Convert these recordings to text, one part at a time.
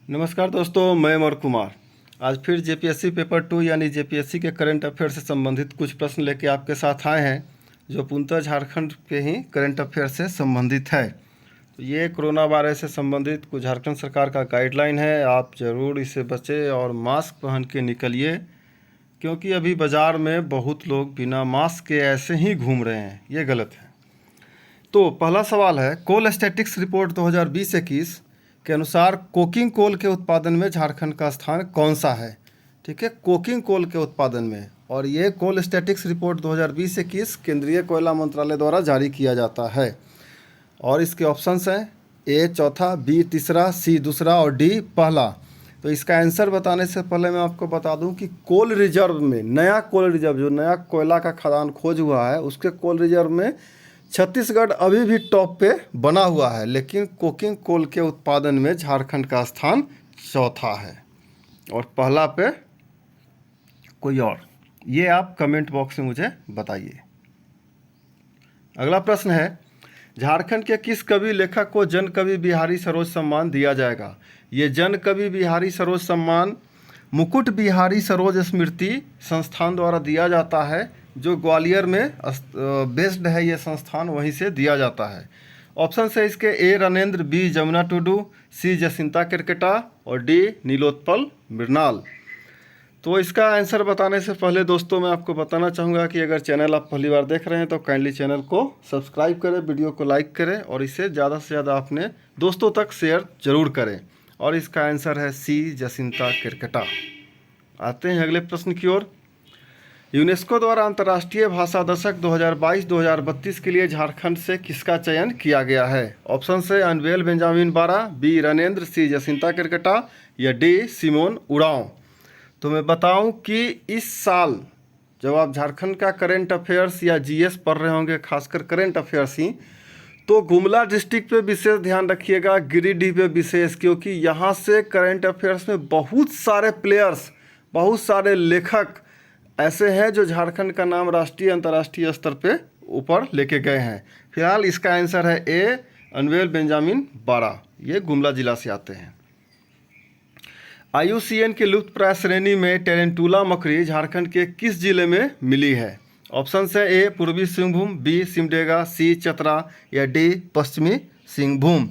नमस्कार दोस्तों, मैं अमर कुमार आज फिर जेपीएससी पेपर 2 यानी जेपीएससी के करंट अफेयर से संबंधित कुछ प्रश्न लेके आपके साथ आए हैं, जो पूर्णतः झारखंड के ही करंट अफेयर से संबंधित है। तो ये कोरोना वायरस से संबंधित कुछ झारखंड सरकार का गाइडलाइन है। आप ज़रूर इसे बचें और मास्क पहन के निकलिए, क्योंकि अभी बाज़ार में बहुत लोग बिना मास्क के ऐसे ही घूम रहे हैं। ये गलत है। तो पहला सवाल है, कोल स्टैटिक्स रिपोर्ट 2020-21 के अनुसार कोकिंग कोल के उत्पादन में झारखंड का स्थान कौन सा है? ठीक है, कोकिंग कोल के उत्पादन में। और ये कोल स्टैटिक्स रिपोर्ट 2020-21 केंद्रीय कोयला मंत्रालय द्वारा जारी किया जाता है। और इसके ऑप्शंस हैं ए चौथा, बी तीसरा, सी दूसरा और डी पहला। तो इसका आंसर बताने से पहले मैं आपको बता दूं कि कोल रिजर्व में, नया कोल रिजर्व जो नया कोयला का खदान खोज हुआ है, उसके कोल रिजर्व में छत्तीसगढ़ अभी भी टॉप पे बना हुआ है, लेकिन कोकिंग कोल के उत्पादन में झारखंड का स्थान चौथा है और पहला पे कोई और। ये आप कमेंट बॉक्स में मुझे बताइए। अगला प्रश्न है, झारखंड के किस कवि लेखक को जन कवि बिहारी सरोज सम्मान दिया जाएगा? ये जन कवि बिहारी सरोज सम्मान मुकुट बिहारी सरोज स्मृति संस्थान द्वारा दिया जाता है, जो ग्वालियर में बेस्ड है। ये संस्थान वहीं से दिया जाता है। ऑप्शन है इसके ए रणेंद्र, बी जमुना टुडू, सी जसिंता केरकेटा और डी नीलोत्पल मृणाल। तो इसका आंसर बताने से पहले दोस्तों मैं आपको बताना चाहूँगा कि अगर चैनल आप पहली बार देख रहे हैं तो काइंडली चैनल को सब्सक्राइब करें, वीडियो को लाइक करें और इसे ज़्यादा से ज़्यादा अपने दोस्तों तक शेयर जरूर करें। और इसका आंसर है सी जसिंता केरकेटा। आते हैं अगले प्रश्न की ओर। यूनेस्को द्वारा अंतर्राष्ट्रीय भाषा दशक 2022-2032 के लिए झारखंड से किसका चयन किया गया है? ऑप्शन से अनबेल बेंजामिन बारा, बी रणेंद्र, सी जसिंता केरकेटा या डी सिमोन उरांव। तो मैं बताऊं कि इस साल जब आप झारखंड का करंट अफेयर्स या जीएस पढ़ रहे होंगे, खासकर करंट अफेयर्स ही, तो गुमला डिस्ट्रिक्ट पे विशेष ध्यान रखिएगा, गिरिडीह पे विशेष, क्योंकि यहाँ से करंट अफेयर्स में बहुत सारे प्लेयर्स, बहुत सारे लेखक ऐसे हैं जो झारखंड का नाम राष्ट्रीय अंतर्राष्ट्रीय स्तर पे ऊपर लेके गए हैं। फिलहाल इसका आंसर है ए अनबेल बेंजामिन बारा। ये गुमला जिला से आते हैं। IUCN के लुप्त प्राय श्रेणी में टेरेंटुला मकड़ी झारखंड के किस जिले में मिली है? ऑप्शन है ए पूर्वी सिंहभूम, बी सिमडेगा, सी चतरा या डी पश्चिमी सिंहभूम।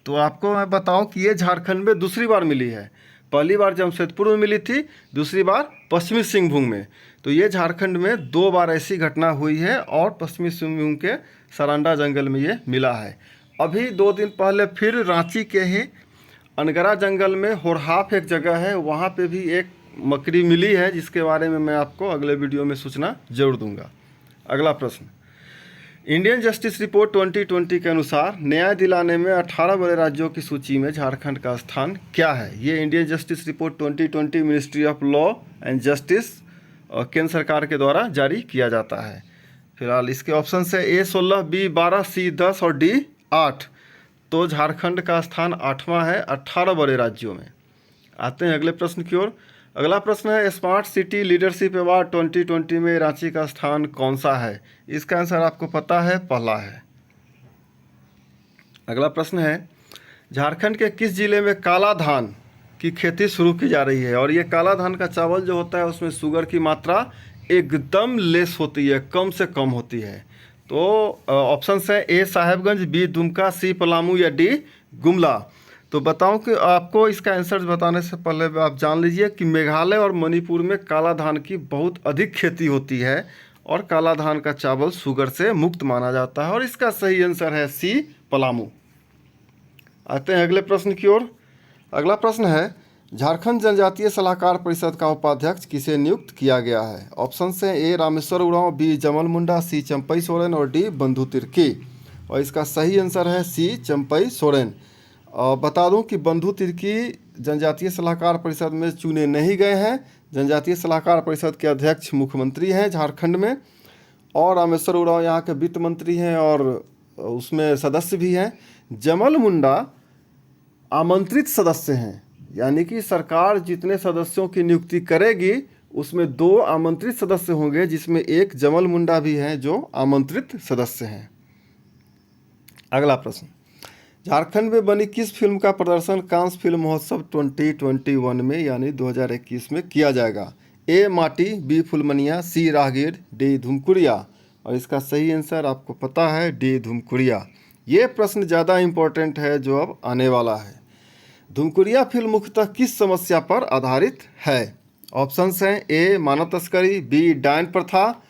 तो आपको मैं बताऊं कि ये झारखंड में दूसरी बार मिली है। पहली बार जमशेदपुर में मिली थी, दूसरी बार पश्चिमी सिंहभूम में। तो ये झारखंड में 2 बार ऐसी घटना हुई है और पश्चिमी सिंहभूम के सरांडा जंगल में ये मिला है। अभी 2 दिन पहले फिर रांची के ही अनगरा जंगल में होरहाफ एक जगह है, वहाँ पे भी एक मकड़ी मिली है, जिसके बारे में मैं आपको अगले वीडियो में सूचना जरूर दूंगा। अगला प्रश्न, इंडियन जस्टिस रिपोर्ट 2020 के अनुसार न्याय दिलाने में 18 बड़े राज्यों की सूची में झारखंड का स्थान क्या है? ये Indian justice report 2020 ministry of law and justice केंद्र सरकार के द्वारा जारी किया जाता है। फिलहाल इसके ऑप्शन है ए 16, बी 12, सी 10 और डी 8। तो झारखंड का स्थान 8वां है 18 बड़े राज्यों में। आते हैं अगले प्रश्न की ओर। अगला प्रश्न है, स्मार्ट सिटी लीडरशिप अवार्ड 2020 में रांची का स्थान कौन सा है? इसका आंसर आपको पता है, पहला है। अगला प्रश्न है, झारखंड के किस जिले में काला धान की खेती शुरू की जा रही है? और ये काला धान का चावल जो होता है उसमें शुगर की मात्रा एकदम लेस होती है, कम से कम होती है। तो ऑप्शन है ए साहेबगंज, बी दुमका, सी पलामू या डी गुमला। तो बताऊं कि आपको इसका आंसर बताने से पहले आप जान लीजिए कि मेघालय और मणिपुर में काला धान की बहुत अधिक खेती होती है और काला धान का चावल शुगर से मुक्त माना जाता है और इसका सही आंसर है सी पलामू। आते हैं अगले प्रश्न की ओर। अगला प्रश्न है, झारखंड जनजातीय सलाहकार परिषद का उपाध्यक्ष किसे नियुक्त किया गया है? ऑप्शन है ए रामेश्वर उरांव, बी जमल मुंडा, सी चंपई सोरेन और डी बंधु तिर्की। और इसका सही आंसर है सी चंपई सोरेन। बता दूं कि बंधु तिर्की जनजातीय सलाहकार परिषद में चुने नहीं गए हैं। जनजातीय सलाहकार परिषद के अध्यक्ष मुख्यमंत्री हैं झारखंड में, और रामेश्वर उरांव यहाँ के वित्त मंत्री हैं और उसमें सदस्य भी हैं। जमल मुंडा आमंत्रित सदस्य हैं, यानी कि सरकार जितने सदस्यों की नियुक्ति करेगी उसमें 2 आमंत्रित सदस्य होंगे, जिसमें एक जमल मुंडा भी हैं जो आमंत्रित सदस्य हैं। अगला प्रश्न, झारखंड में बनी किस फिल्म का प्रदर्शन कांस फिल्म महोत्सव 2021 में यानी 2021 में किया जाएगा? ए माटी, बी फुलमनिया, सी राहगीर, डी धुमकुड़िया। और इसका सही आंसर आपको पता है, डी धुमकुड़िया। ये प्रश्न ज़्यादा इम्पोर्टेंट है जो अब आने वाला है। धुमकुड़िया फिल्म मुख्यतः किस समस्या पर आधारित है? ऑप्शंस हैं ए मानव तस्करी, बी डायन प्रथा,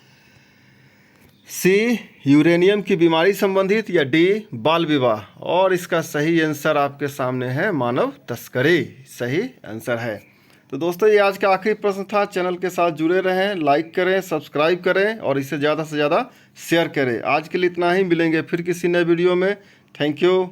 सी यूरेनियम की बीमारी संबंधित, या डी बाल विवाह। और इसका सही आंसर आपके सामने है, मानव तस्करी सही आंसर है। तो दोस्तों, ये आज का आखिरी प्रश्न था। चैनल के साथ जुड़े रहें, लाइक करें, सब्सक्राइब करें और इसे ज़्यादा से ज़्यादा शेयर करें। आज के लिए इतना ही, मिलेंगे फिर किसी नए वीडियो में। Thank you.